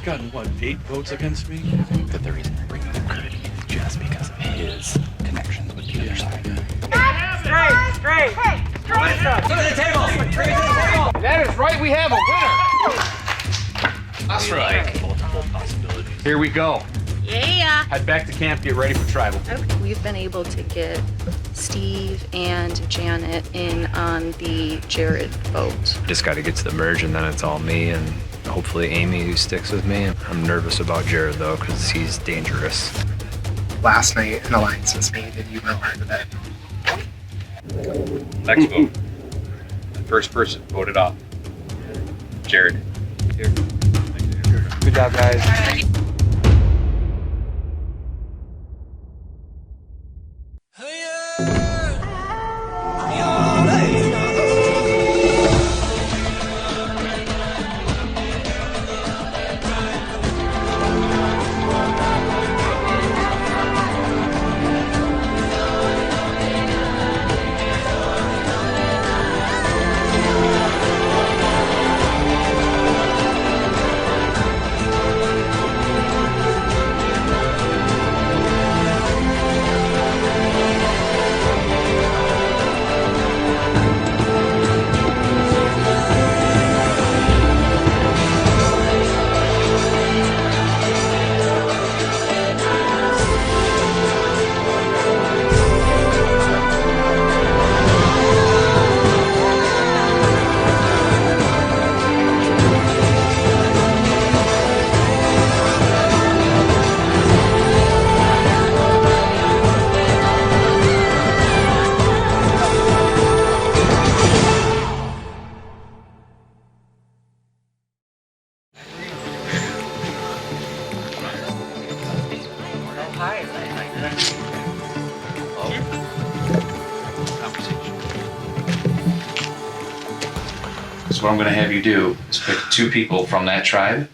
gotten, what, 8 votes against me? I think that the reason we're bringing in Kurt is just because of his connections with the other side. Straight! Hey! Look at the table! That is right, we have a winner! That's right. Multiple possibilities. Here we go. Yeah. Head back to camp, get ready for tribal. Okay. We've been able to get Steve and Janet in on the Jared vote. Just got to get to the merge, and then it's all me and hopefully Amy, who sticks with me. I'm nervous about Jared though, because he's dangerous. Last night an alliance was made and you were part of it. Next vote. The first person voted off. Jared. Here. Good job, guys. So what I'm going to have you do is pick 2 people from that tribe,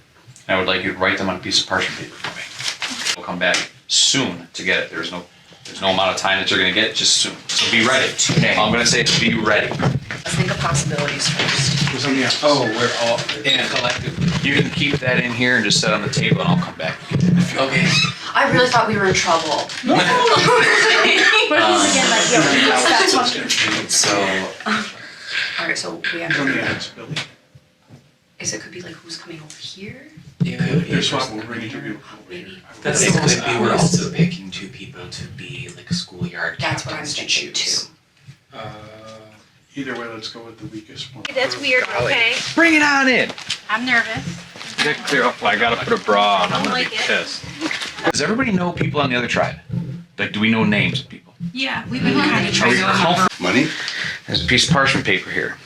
and I would like you to write them on a piece of parchment paper for me. We'll come back soon to get it. There's no amount of time that you're going to get, just soon. So be ready. All I'm going to say is be ready. Let's think of possibilities first. We're all in a collective. You can keep that in here and just set on the table, and I'll come back. Okay. I really thought we were in trouble. Alright, so we have to... It could be like who's coming over here? They're swapping, we're ready to do. Maybe. It could be we're also picking 2 people to be like schoolyard That's what I'm captains to thinking choose. too. Either way, let's go with the weakest one. That's weird, okay? Bring it on in. I'm nervous. I gotta put a bra on. I'm Don't gonna like be it. pissed. Does everybody know people on the other tribe? Like, do we know names of people? Yeah, we've been kind of Are trying we to comfortable? Money? There's a piece of parchment paper here.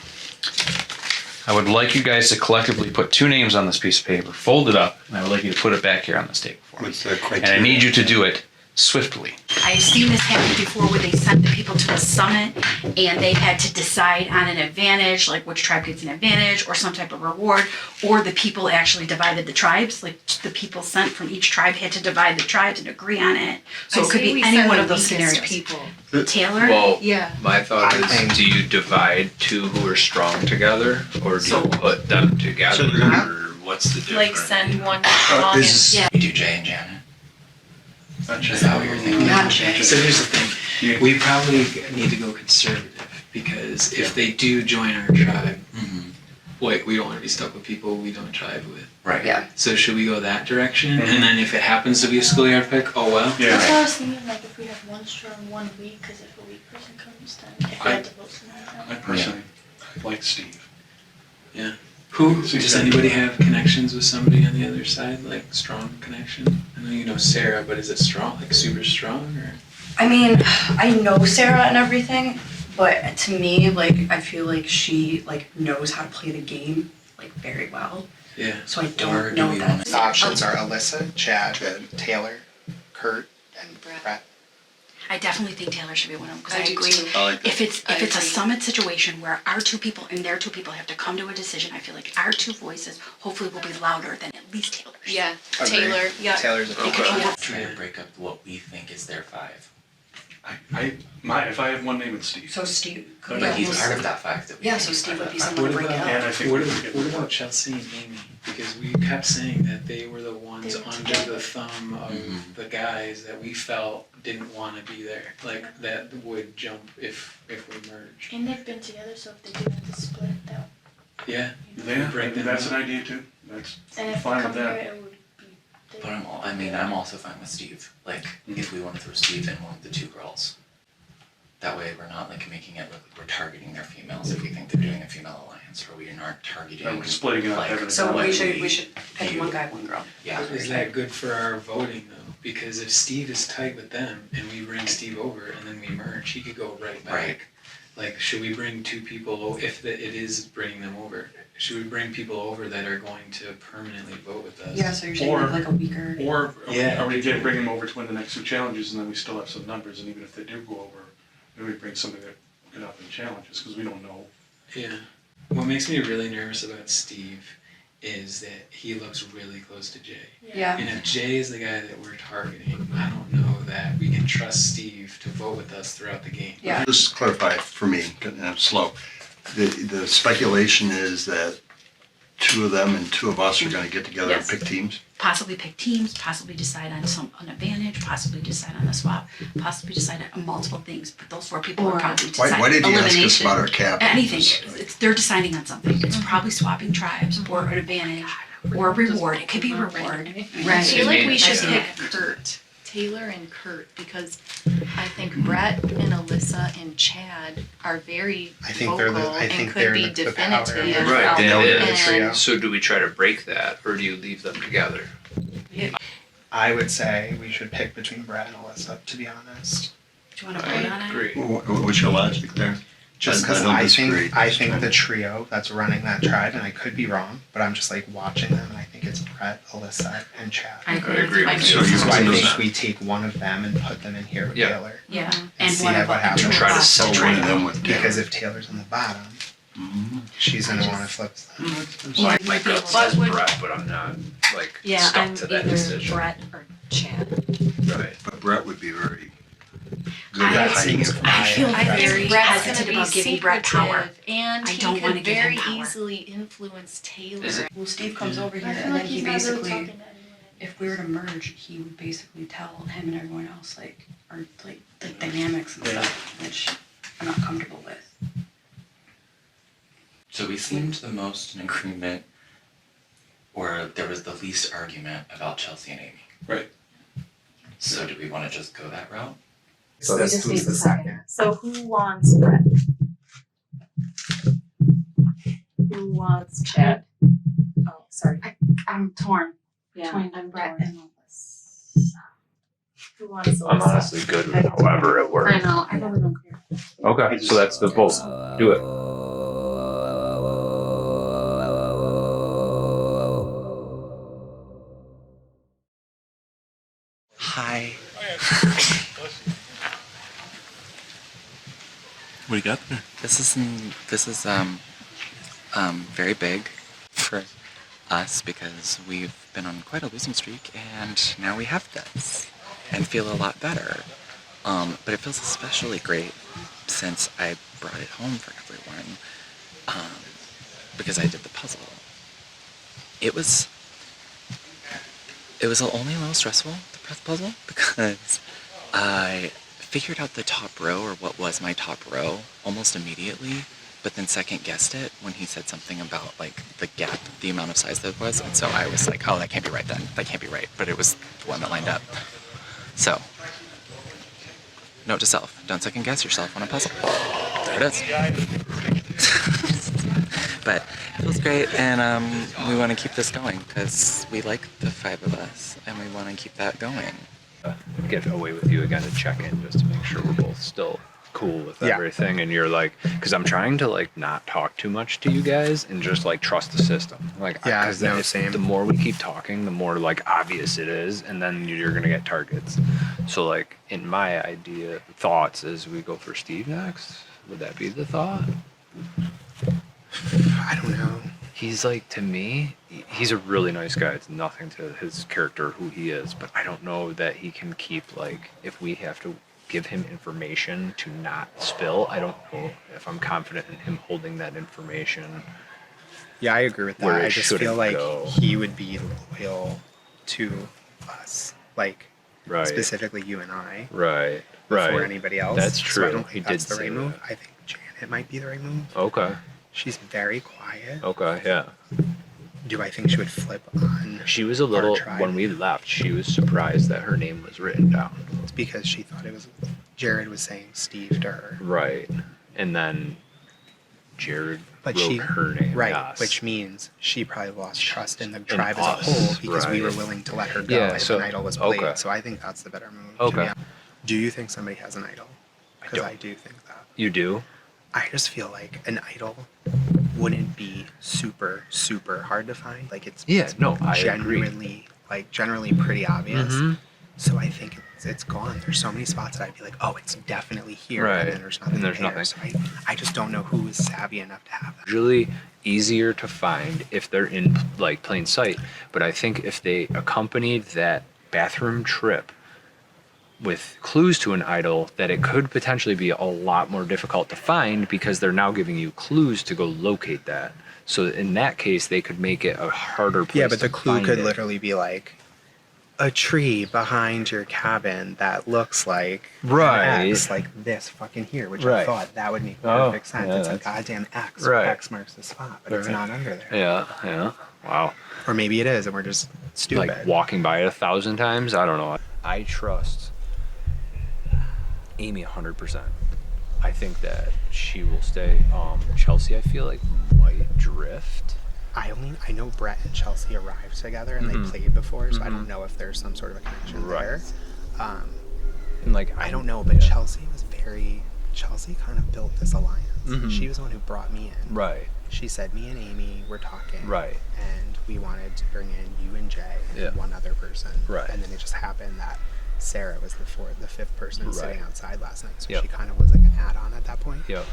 I would like you guys to collectively put 2 names on this piece of paper, fold it up, and I would like you to put it back here on this table for me. What's the criteria? And I need you to do it swiftly. I've seen this happen before where they sent the people to a summit and they had to decide on an advantage, like which tribe gets an advantage or some type of reward, or the people actually divided the tribes, like the people sent from each tribe had to divide the tribes and agree on it. So it could be any one of those scenarios. Taylor? Well, Yeah. my thought is, do you divide 2 who are strong together, or do you put them together, or what's the difference? like send one Oh, on this and is- We do Jay and Janet. Not Is that what you're thinking? Not Jay. So here's the thing, Yeah. we probably need to go conservative, because if they do join our tribe, wait, we don't want to be stuck with people we don't tribe with. Right. Yeah. So should we go that direction? And then if it happens to be a schoolyard pick, oh well. Yeah. That's what I was thinking, like if we have one strong, 1 weak, because if a weak person comes, then if we had to vote something I out. personally like Steve. Yeah. Who, does anybody have connections with somebody on the other side, like strong connection? I know you know Sarah, but is it strong, like super strong, or? I mean, I know Sarah and everything, but to me, like, I feel like she, like, knows how to play the game, like, very well. Yeah. So I Or don't do know we that. wanna- The options are Alyssa, Chad, Taylor, Kurt, and Brett. I definitely think Taylor should be one of them, because I I do agree. too. I like that. If it's I a agree. summit situation where our 2 people and their 2 people have to come to a decision, I feel like our 2 voices hopefully will be louder than at least Taylor's. Yeah, Agree. Taylor, yeah. Taylor's a They could all have Try to break up what we think is their 5. If I have one name, it's Steve. So Steve. But yeah, But he's we'll part see. of that five that we Yeah, can so Steve part would of be that someone to bring And out. I think we could What get. about Chelsea and Amy? Because we kept saying that they were the ones They were under together. the thumb of the guys that we felt didn't want to be there, like that would jump if we merged. And they've been together, so if they do have to split, that. Yeah. Yeah, Break them that's up. an idea too. That's And if they fine with come here, that. it would be. they But would- I'm also fine with Steve. Like, if we want to throw Steve in one of the two girls, that way we're not like making it look like we're targeting their females if we think they're doing a female alliance, or we aren't targeting. Or we're splitting it up, like, having a So double. we should pick one guy, one girl. Yeah. Is that good for our voting though? Because if Steve is tight with them and we bring Steve over and then we merge, he could go right back. Right. Like, should we bring two people, if it is bringing them over, should we bring people over that are going to permanently vote with us? Yeah, so you're saying Or- like a weaker. Or Yeah. are we gonna bring them over to win the next two challenges, and then we still have some numbers, and even if they do go over, maybe we bring somebody that get up in the challenges, because we don't know. Yeah. What makes me really nervous about Steve is that he looks really close to Jay. Yeah. And if Jay is the guy that we're targeting, I don't know that we can trust Steve to vote with us throughout the game. Yeah. Just clarify for me, and I'm slow. The speculation is that two of them and two of us are gonna get together and Yes. pick teams? Possibly pick teams, possibly decide on an advantage, possibly decide on a swap, possibly decide on multiple things, but those four people are probably deciding. Why did he ask us elimination. about our cap? Anything, they're deciding on something, it's probably swapping tribes, or an advantage, or reward, it could be reward. I feel like we should Yeah. pick Kurt, Taylor and Kurt, because I think Brett and Alyssa and Chad are very I think they're vocal the, I and think could they're be the power. definitive. Right, about they it. are the trio. So do we try to break that, or do you leave them together? I would say we should pick between Brad and Alyssa, to be honest. Do you wanna vote on it? Agree. What's your logic there? Just I because don't I disagree. think the trio that's running that tribe, and I could be wrong, but I'm just like watching them, and I think it's Brett, Alyssa, and Chad. I agree. agree I with agree. you. So you So I put those think down. we take one of them and put them in here with Yeah. Taylor. Yeah, And and see one how of what the happens. two Try to of us. sell One of them with Because if Taylor's on the bottom, she's gonna wanna flip them. My gut says would- Brett, but I'm not like Yeah, stuck I'm to that either decision. Brett or Chad. Right. But Brett would be very good I at hiding seems- it. I feel I very think Brett's hesitant gonna be about giving Brett power. secretive, and I he don't wanna could give him very power. easily influence Taylor. Is it- Well, Steve comes over I here feel and like then he he's not really basically, talking to anyone. if we were to merge, he would basically tell him and everyone else like our like the dynamics and stuff, which I'm not comfortable with. So we seemed the most in agreement, or there was the least argument about Chelsea and Amy. Right. So do we want to just go that route? So that's who's the second. So who wants Brett? Who wants Chad? Oh, sorry. I'm torn Yeah, between I'm Brett torn. and Alyssa. Who wants I'm Alyssa? honestly good with however it works. I know, I really don't care. Okay, so that's the vote. Do it. Hi. What do you got there? This is very big for us because we've been on quite a losing streak and now we have this and feel a lot better. But it feels especially great since I brought it home for everyone because I did the puzzle. It was only a little stressful, the puzzle, because I figured out the top row, or what was my top row, almost immediately, but then second guessed it when he said something about like the gap, the amount of size that was, and so I was like, oh, that can't be right then, that can't be right, but it was the one that lined up. So, note to self, don't second guess yourself on a puzzle. There it is. But it feels great, and we want to keep this going because we like the five of us, and we want to keep that going. Get away with you again to check in just to make sure we're both still cool with everything, and you're like, because I'm trying to like not talk too much to you guys and just like trust the system. Like, Yeah, because no, same. the more we keep talking, the more like obvious it is, and then you're gonna get targets. So like in my thoughts as we go for Steve next, would that be the thought? I don't know. He's like, to me, he's a really nice guy. It's nothing to his character, who he is, but I don't know that he can keep like, if we have to give him information to not spill. I don't know if I'm confident in him holding that information. Yeah, I agree with Where that. it I just shouldn't feel like go. he would be loyal to us, like Right. specifically you and I, Right. before Right. anybody else. That's So true. I don't He think did that's the say right move. that. I think Janet might be the right move. Okay. She's very quiet. Okay. Yeah. Do I think she would flip on? She was a little, tribe? when we left, she was surprised that her name was written down. It's because she thought it was Jared was saying Steve to her. Right. And then Jared But wrote she, her name. right, yes. which means she probably lost trust in the tribe as us, a whole because we were right. willing to let her go Yeah, if so- an idol was played. okay. So I think that's the better move. Okay. Yeah. Do you think somebody has an idol? Because I do think that. You do? I just feel like an idol wouldn't be super, super hard to find. Like it's I genuinely generally pretty obvious. Mhm. So I think it's gone. There's so many spots that I'd be like, oh, it's definitely here, Right. and then there's nothing. And there's there. nothing. So I just don't know who is savvy enough to have that. Usually easier to find if they're in like plain sight. But I think if they accompanied that bathroom trip with clues to an idol, that it could potentially be a lot more difficult to find because they're now giving you clues to go locate that. So in that case, they could make it a harder place. Yeah, but the to clue find could it. literally be like a tree behind your cabin that looks like Right. an X, like this fucking here, which I Right. thought that would make Oh, perfect sense. yeah, it's a that's- goddamn X. Right. X marks the spot, but it's Right. not under there. Yeah, yeah. Wow. Or maybe it is, and we're just stupid. Like walking by it 1,000 times. I don't know. I trust Amy 100%. I think that she will stay. Chelsea, I feel like might drift. I know Brett and Chelsea arrived together and Mhm. they played before, so I Mhm. don't know if there's some sort of a connection Right. there. And like I don't know, but Chelsea kind of built this alliance. Mhm. She was the one who brought me in. Right. She said, me and Amy were talking. Right. And we wanted to bring in you and Jay and Yeah. one other person. Right. And then it just happened that Sarah was the fifth person sitting Right. outside last night. So Yep. she kind of was like an add-on at that point. Yep.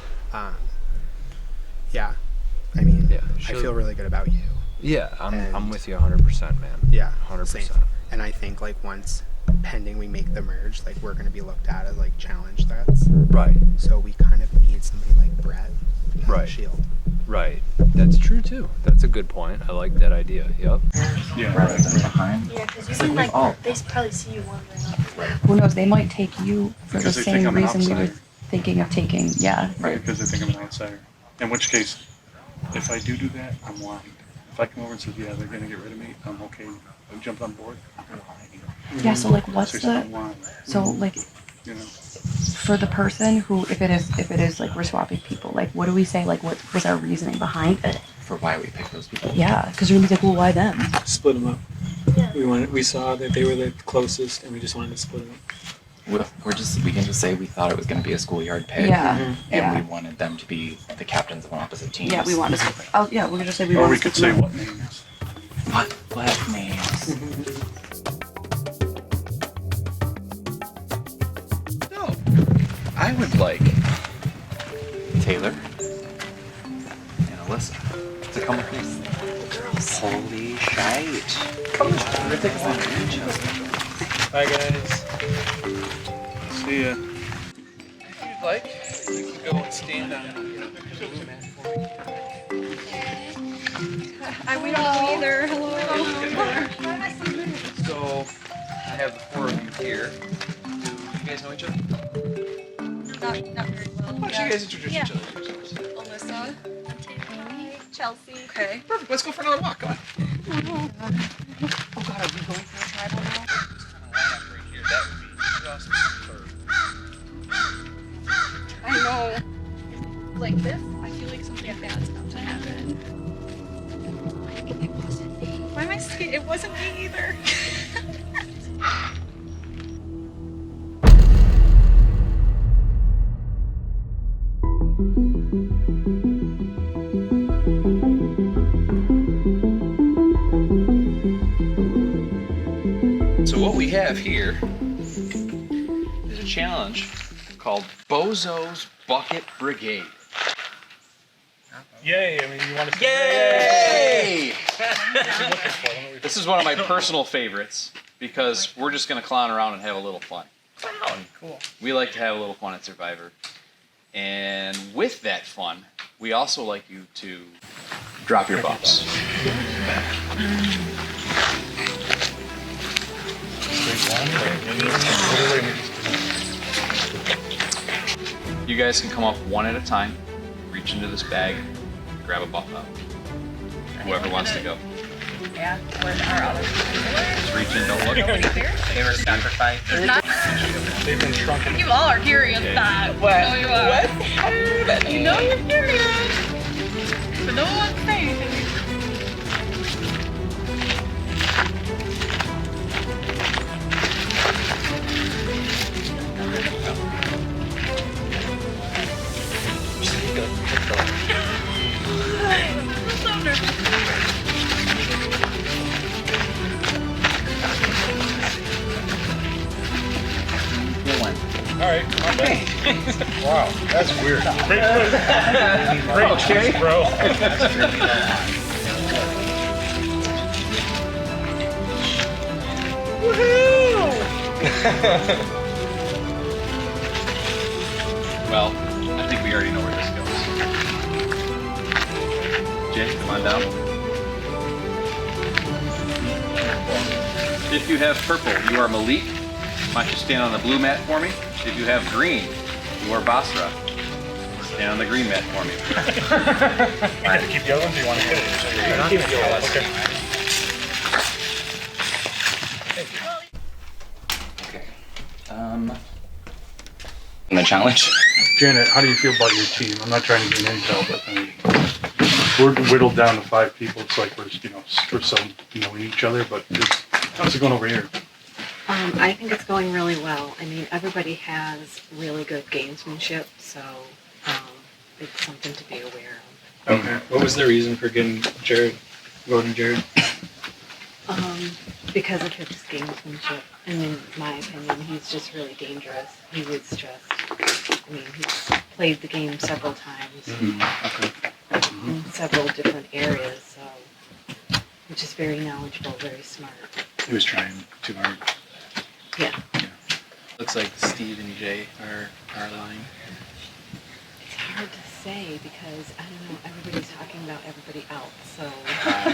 Yeah. I mean, Yeah, I she'll- feel really good about you. Yeah, I'm And- with you 100%, man. Yeah. 100%. Same. And I think like once pending we make the merge, like we're gonna be looked at as like challenge threats. Right. So we kind of need somebody like Brett. as a Right. Shield. Right. That's true too. That's a good point. I like that idea. Yep. Yeah. behind. Yeah, because you can like, they probably see you wandering up. Who knows? They might take you for Because the they think same I'm an reason we were outsider. thinking of taking. Yeah. Right, because they think I'm an outsider. In which case, if I do that, I'm lying. If I come over and say, yeah, they're gonna get rid of me, I'm okay. I jump on board. I'm lying. Yeah. So like, what's Seriously, the? I'm lying. So like, You know, for the person who, if it is like we're swapping people, like what do we say? Like what was our reasoning behind it? For why we picked those people. Yeah, because you're gonna be like, well, why them? Split them up. Yeah. We saw that they were the closest, and we just wanted to split them up. We can just say we thought it was going to be a schoolyard pig. Yeah. And Yeah. we wanted them to be the captains of opposite teams. Yeah, we want to. Oh yeah, we're gonna say we or want we to. could say what names. What names? No. I would like Taylor and Alyssa to come with us. Holy shite. Bye guys. See ya. If you'd like, you can go and stand on We don't know either. Hello. So, I have the four of you here. Do you guys know each other? Not very well. Why don't you guys introduce Yeah. each other to yourselves? Alyssa. Chelsea. Okay. Perfect, let's go for another walk, come on. Oh God, are we going for a tribal now? Just kind of line up right here, that would be just perfect. I know. Like this, I feel like something bad's about to happen. It wasn't me. Why am I scared? It wasn't me either. So what we have here is a challenge called Bozo's Bucket Brigade. Yay! I mean, you want to. Yay! This is one of my personal favorites because we're just going to clown around and have a little fun. Cool. We like to have a little fun at Survivor. And with that fun, we also like you to drop your buffs. You guys can come up one at a time, reach into this bag, grab a buff out. Whoever wants to go. Yeah, where's our other? Just reach in, don't look. They were sacrificed. They've been shrunken. You all are curious, that. What? No, you are. What? You know you're curious. But no one's saying anything. Alright, okay. Wow, that's weird. Great Okay. cheese, bro. Well, I think we already know where this goes. Jay, come on down. If you have purple, you are Malik. Why don't you stand on the blue mat for me? If you have green, you are Basra. Stand on the green mat for me. You got to keep the other ones, or you want to hit it? Keep the other ones. Okay. And the challenge. Janet, how do you feel about your team? I'm not trying to get intel, but I mean, we're whittled down to 5 people. It's like we're so knowing each other, but how's it going over here? I think it's going really well. I mean, everybody has really good gamesmanship, so it's something to be aware of. Okay. What was the reason for voting Jared? Because of his gamesmanship. And in my opinion, he's just really dangerous. He was just, I mean, he's played the game several times in several different areas, so he's just very knowledgeable, very smart. He was trying too hard. Yeah. Looks like Steve and Jay are our line. It's hard to say because, I don't know, everybody's talking about everybody else, so.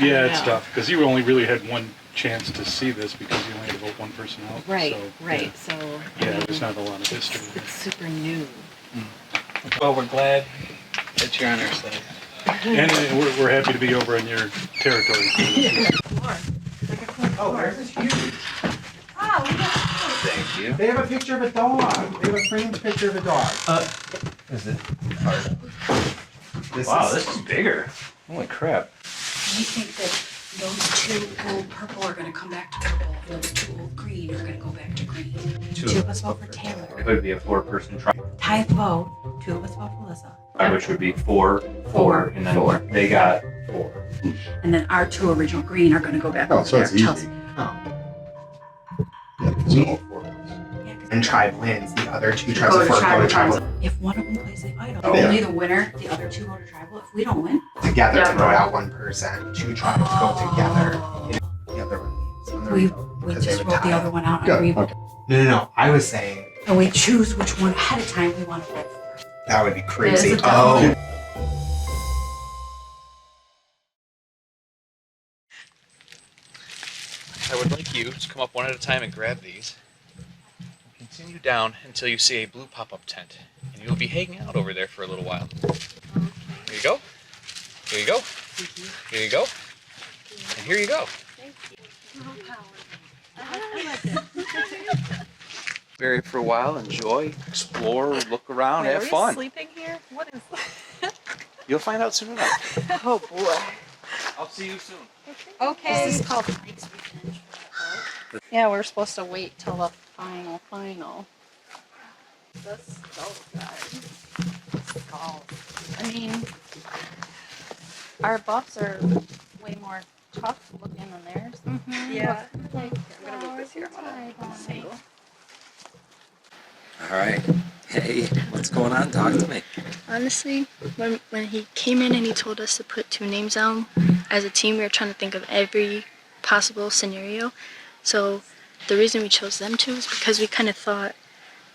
Yeah, it's tough because you only really had one chance to see this because you only had to vote one person out. Right, so, right. Yeah, So there's not a lot of history. it's super new. Well, we're glad that you're on our side. And we're happy to be over in your territory. Oh, theirs is huge. Thank you. They have a picture of a dog. They have a framed picture of a dog. Is it hard? This is bigger. Holy crap. I think that those 2 old purple are gonna come back to purple. Those 2 old green are gonna go back to green. 2 of us vote for Taylor. It would be a 4-person trial, Tie vote. 2 of us vote for Alyssa. which would be 4, and then 4. they got 4. And then our 2 original green are gonna go back over so there. it's easy. Chelsea. So all 4 of us. And tribe wins. The other 2 tribes Go of to 4 go to tribal. tribal If one of them plays the idol, Oh, yeah. only the winner, the other 2 go to tribal. If we don't win, together to vote out one person. 2 tribes go together. The other one leaves. And then we vote because they just would vote the tie. other one out Yeah, and re-vote. okay. No. I was saying And we choose which one ahead of time we want to vote for. that would be crazy. It is a Oh. double. I would like you to come up one at a time and grab these. Continue down until you see a blue pop-up tent, and you'll be hanging out over there for a little while. Here you go. Here you go. Here you go. And here you go. Vary for a while, enjoy, explore, look around, have fun. Sleeping here? What is? You'll find out soon enough. Oh boy. I'll see you soon. Okay. This is called Mike's Revenge. Yeah, we're supposed to wait till the final. The skull, guys. Skull. I mean, our buffs are way more tough looking than theirs. Yeah. Like, I'm gonna move this here. see. All right. Hey, what's going on? Talk to me. Honestly, when he came in and he told us to put 2 names down, as a team we were trying to think of every possible scenario. So the reason we chose them 2 is because we kind of thought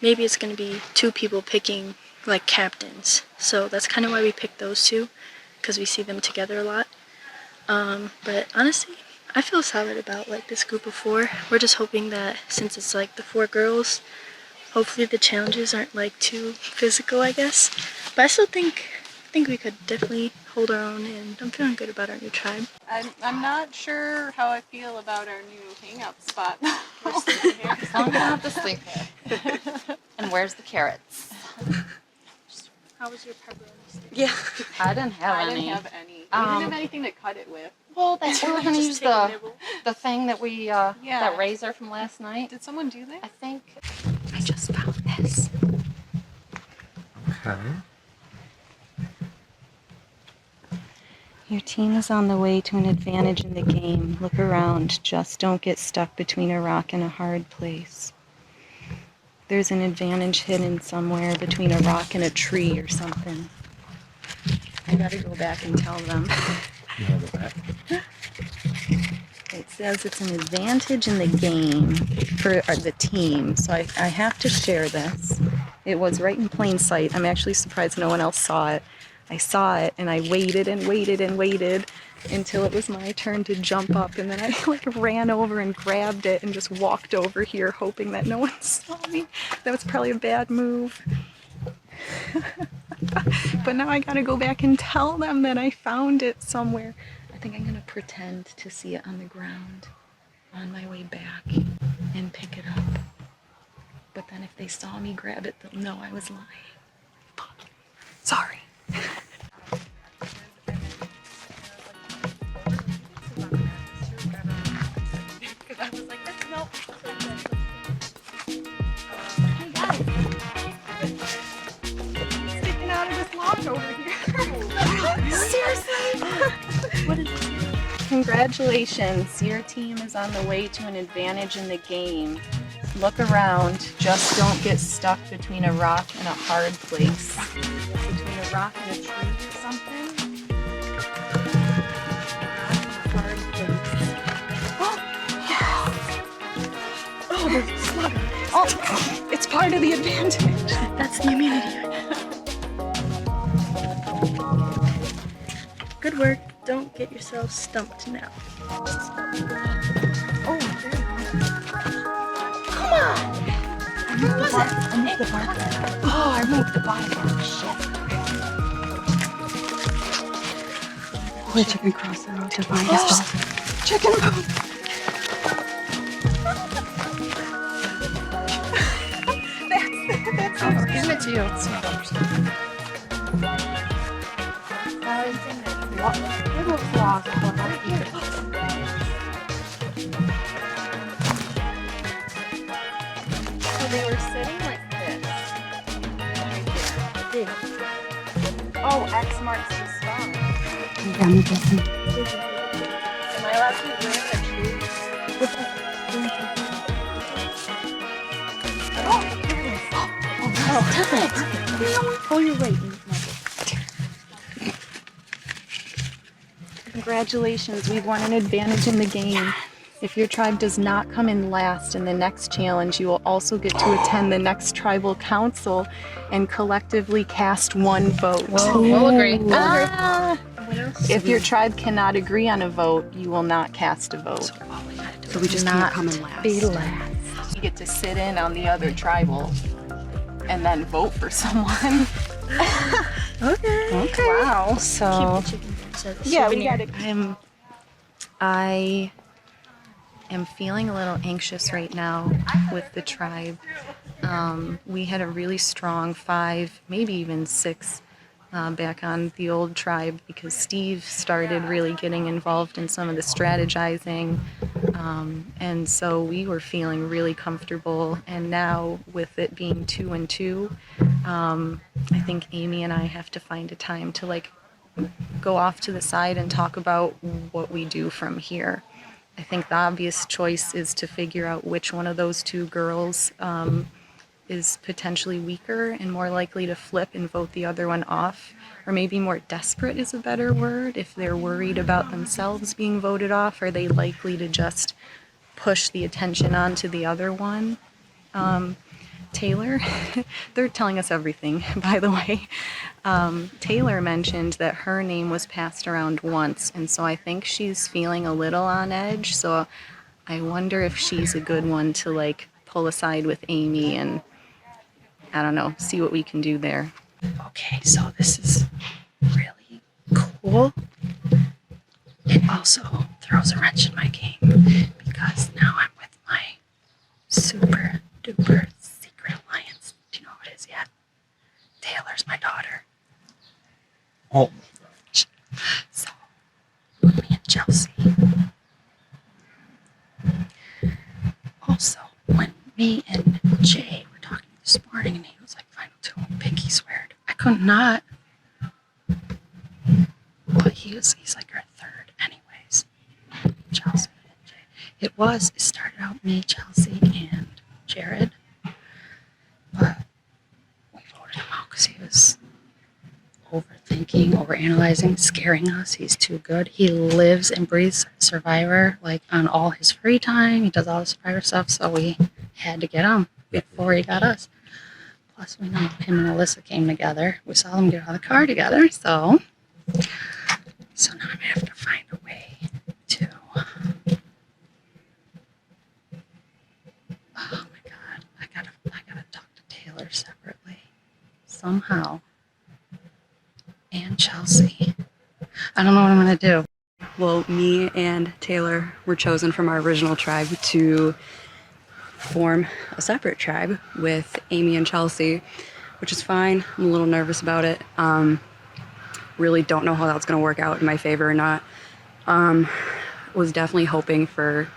maybe it's going to be 2 people picking like captains. So that's kind of why we picked those 2, because we see them together a lot. But honestly, I feel solid about like this group of 4. We're just hoping that since it's like the 4 girls, hopefully the challenges aren't like too physical, I guess. But I still think we could definitely hold our own, and I'm feeling good about our new tribe. I'm not sure how I feel about our new hang-up spot. Someone gonna have to sleep here. And where's the carrots? How was your pepperoni steak? Yeah. I didn't have any. I didn't have any. We didn't have anything to cut it with. Well, we were gonna use the thing that we that razor from last night. Did someone do that? I think I just found this. Okay. Your team is on the way to an advantage in the game. Look around. Just don't get stuck between a rock and a hard place. There's an advantage hidden somewhere between a rock and a tree or something. I gotta go back and tell them. It says it's an advantage in the game for the team, so I have to share this. It was right in plain sight. I'm actually surprised no one else saw it. I saw it and I waited and waited and waited until it was my turn to jump up, and then I like ran over and grabbed it and just walked over here hoping that no one saw me. That was probably a bad move. But now I gotta go back and tell them that I found it somewhere. I think I'm gonna pretend to see it on the ground on my way back and pick it up. But then if they saw me grab it, they'll know I was lying. Sorry. I was like, that's no. Hey guys, sticking out of this log over here. Seriously? What is it? Congratulations, your team is on the way to an advantage in the game. Look around, just don't get stuck between a rock and a hard place. Between a rock and a tree or something. Hard place. Oh, there's a slugger. Oh, it's part of the advantage. That's the immunity. Good work. Don't get yourself stumped now. Oh, there you go. Come on! I moved the bar. Oh, I moved the bar. Shit. Boy, chicken croissant to find Oh, chicken bone. That's Give it to you. it looks lost. So they were sitting like this. Right there. Oh, X marks the spot. I'm guessing. Am I allowed to bring the tree? Oh, perfect. Oh, you're right. Congratulations, we've won an advantage in the game. If your tribe does not come in last in the next challenge, you will also get to attend the next tribal council and collectively cast 1 vote. We'll agree. If your tribe cannot agree on a vote, you will not cast a vote. So we just can't come in last. Be last. You get to sit in on the other tribal and then vote for someone. Okay. Wow. So Keep the chicken bones as a yeah, we souvenir. got it. I am feeling a little anxious right now with the tribe. We had a really strong 5, maybe even 6 back on the old tribe because Steve started really getting involved in some of the strategizing. And so we were feeling really comfortable. And now with it being 2 and 2, I think Amy and I have to find a time to like go off to the side and talk about what we do from here. I think the obvious choice is to figure out which one of those 2 girls is potentially weaker and more likely to flip and vote the other one off. Or maybe more desperate is a better word. If they're worried about themselves being voted off, are they likely to just push the attention onto the other one? Taylor, they're telling us everything, by the way. Taylor mentioned that her name was passed around once, and so I think she's feeling a little on edge. So I wonder if she's a good one to like pull aside with Amy and, I don't know, see what we can do there. Okay, so this is really cool. It also throws a wrench in my game because now I'm with my super duper secret alliance. Do you know who it is yet? Taylor's my daughter. Oh. So, me and Chelsea. Also, when me and Jay were talking this morning and he was like, final two, pinky sweared. I could not. Well, he's like our third anyways. Chelsea and Jay. It started out me, Chelsea, and Jared. But we voted him out because he was overthinking, overanalyzing, scaring us. He's too good. He lives and breathes Survivor, like on all his free time. He does all the Survivor stuff, so we had to get him before he got us. Plus, we know him and Alyssa came together. We saw them get out of the car together, so now I'm gonna have to find a way to. Oh my God, I gotta talk to Taylor separately somehow. And Chelsea. I don't know what I'm gonna do. Well, me and Taylor were chosen from our original tribe to form a separate tribe with Amy and Chelsea, which is fine. I'm a little nervous about it. Really don't know how that's gonna work out in my favor or not. Was definitely hoping for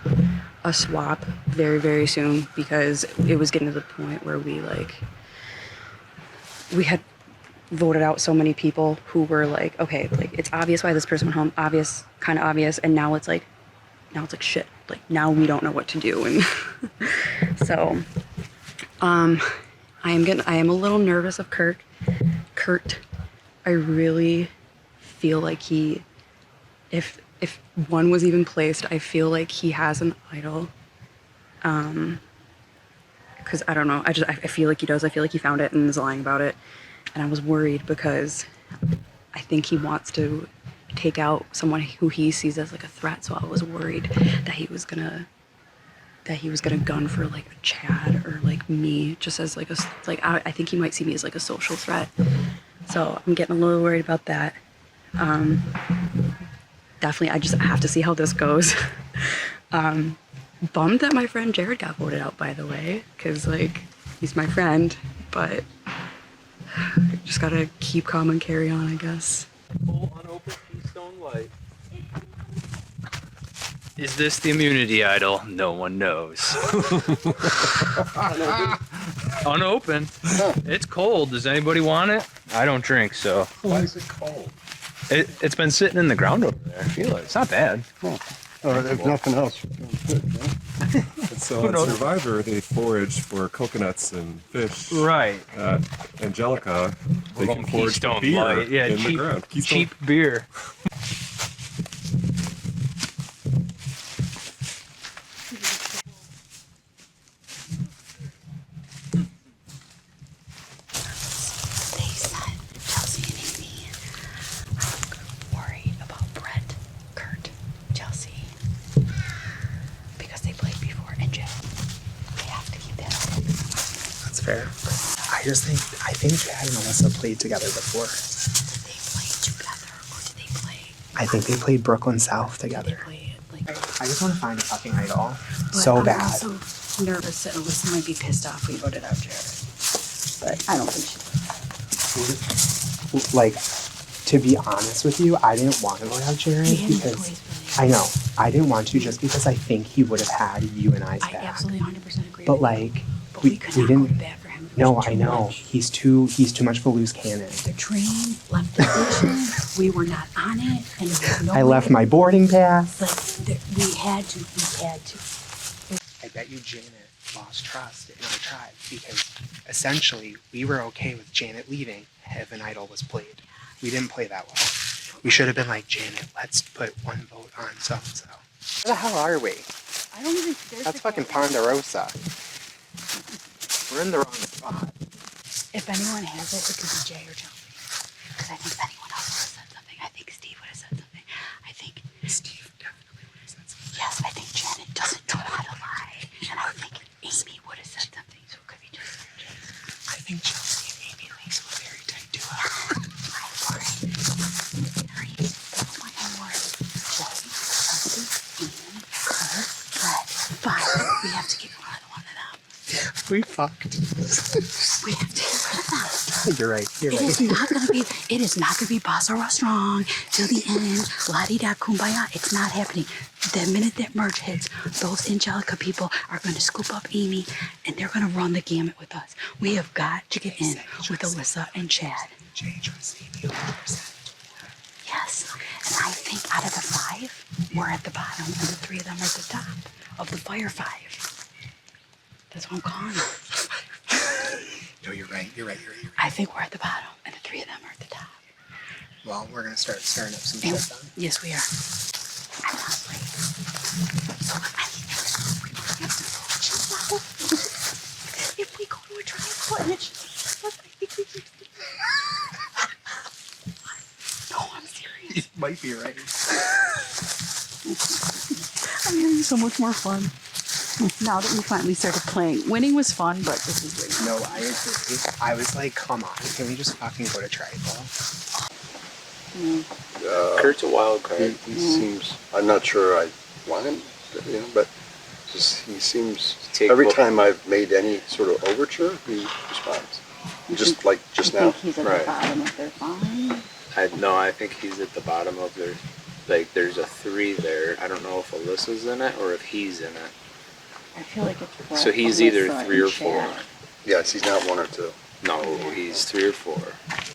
a swap very, very soon because it was getting to the point where we had voted out so many people who were like, okay, like it's obvious why this person went home, kind of obvious, and now it's like shit. Like now we don't know what to do, and so I am a little nervous of Kurt. I really feel like if one was even placed, I feel like he has an idol. Because I don't know, I feel like he does. I feel like he found it and is lying about it. And I was worried because I think he wants to take out someone who he sees as like a threat. So I was worried that he was gonna gun for like a Chad or like me, just as like I think he might see me as like a social threat. So I'm getting a little worried about that. Definitely, I have to see how this goes. Bummed that my friend Jared got voted out, by the way, because like he's my friend, but just gotta keep calm and carry on, I guess. Full unopened Keystone Light. Is this the immunity idol? No one knows. Unopened. It's cold. Does anybody want it? I don't drink, so. Why is it cold? It's been sitting in the ground over there. I feel it. It's not bad. Or if nothing else, good, right? And so on Survivor, they forage for coconuts and fish. Right. Angelica, they can forage for Keystone beer Light. Yeah, in the cheap, ground. cheap beer. They said, Chelsea and Amy, I'm worried about Brett, Kurt, Chelsea, because they played before and Jay. They have to keep that open. That's fair. I think Chad and Alyssa played together before. Did they play together or did they play? I think they played Brooklyn South together. I just want to find a fucking idol so bad. I'm also nervous that Alyssa might be pissed off we voted out Jared. But I don't think she would. Like, to be honest with you, I didn't want to vote out Jared because I know I didn't want to just because I think he would have had you and I's back. I absolutely 100% agree. But like, we didn't. No, I know he's too much of a loose cannon. The train left the station. We were not on it, and there was no I left my boarding pass. Like we had to. I bet you Janet lost trust in our tribe because essentially we were okay with Janet leaving if an idol was played. We didn't play that well. We should have been like, Janet, let's put one vote on so and so. Where the hell are we? I don't even. That's fucking Ponderosa. We're in the wrong spot. If anyone has it, it could be Jay or Chelsea. Because I think if anyone else would have said something, I think Steve would have said something. I think Steve definitely would have said something. Yes, I think Janet doesn't know how to lie. And I think Amy would have said something, so it could be Chelsea or Jay. I think Chelsea and Amy Lee's a very tight duo. That's my own word. Jay, Chelsea, Amy, her, Brett, 5. We have to get rid of one of them. We fucked. We have to get rid of them. You're right. You're It right. is not gonna be Bozo strong till the end. La-di-da kumbaya. It's not happening. The minute that merge hits, those Angelica people are gonna scoop up Amy and they're gonna run the gamut with us. We have got to get in with Alyssa and Chad. Jay trusts Amy 100%. Yes. And I think out of the 5, we're at the bottom and the 3 of them are at the top of the fire 5. That's what I'm calling it. No, you're right. You're right. I think we're at the bottom and the 3 of them are at the top. Well, we're gonna start stirring up some And- shit then. yes, we are. I'm not afraid. So I think we might have to chill out. If we go to a tribal and it's just us, I think we can. No, I'm serious. You might be right. I'm having so much more fun. Now that we finally started playing. Winning was fun, but this is way No, I agree. I was like, come on, can we just fucking go to tribal? Kurt's a wild card. He seems. I'm not sure I want him, but just he seems. Every time I've made any sort of overture, he responds. Just like just now. he's at the bottom of their fine. I think he's at the bottom of their. Like, there's a 3 there. I don't know if Alyssa's in it or if he's in it. I feel like it's Brett, So he's either Alyssa, 3 or and 4. Chad. Yes, he's not 1 or 2. No, he's 3 or 4.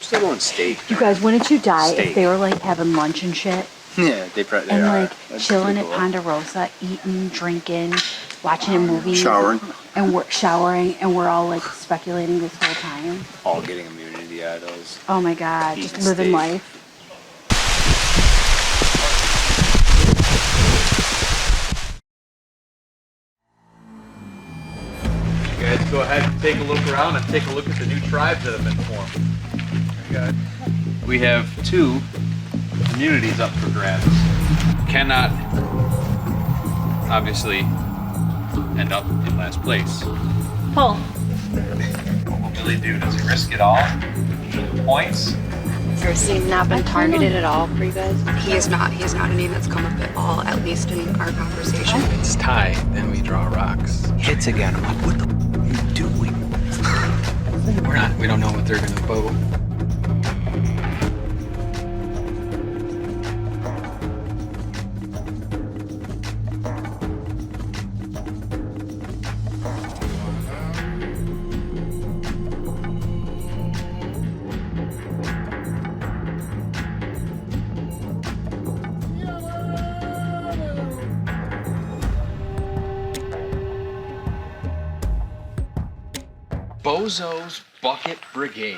Still going steak. You guys, wouldn't you die Steak. if they were like having lunch and shit? Yeah, they probably And are. like That's chilling pretty at cool. Ponderosa, eating, drinking, watching a movie. Showering. And we're showering and we're all like speculating this whole time. All getting immunity idols. Oh my god, Eating just living steak. life. You guys go ahead and take a look around and take a look at the new tribes that have been formed. We have 2 immunities up for grabs. Cannot obviously end up in last place. Pull. What will Billy do? Does he risk it all? Points? Has he not been targeted at all for you guys? He is not. He is not a name that's come up at all, at least in our conversation. It's tie, then we draw rocks. Hits again. I'm like, what the f- are you doing? We don't know what they're gonna vote. Bozo's Bucket Brigade.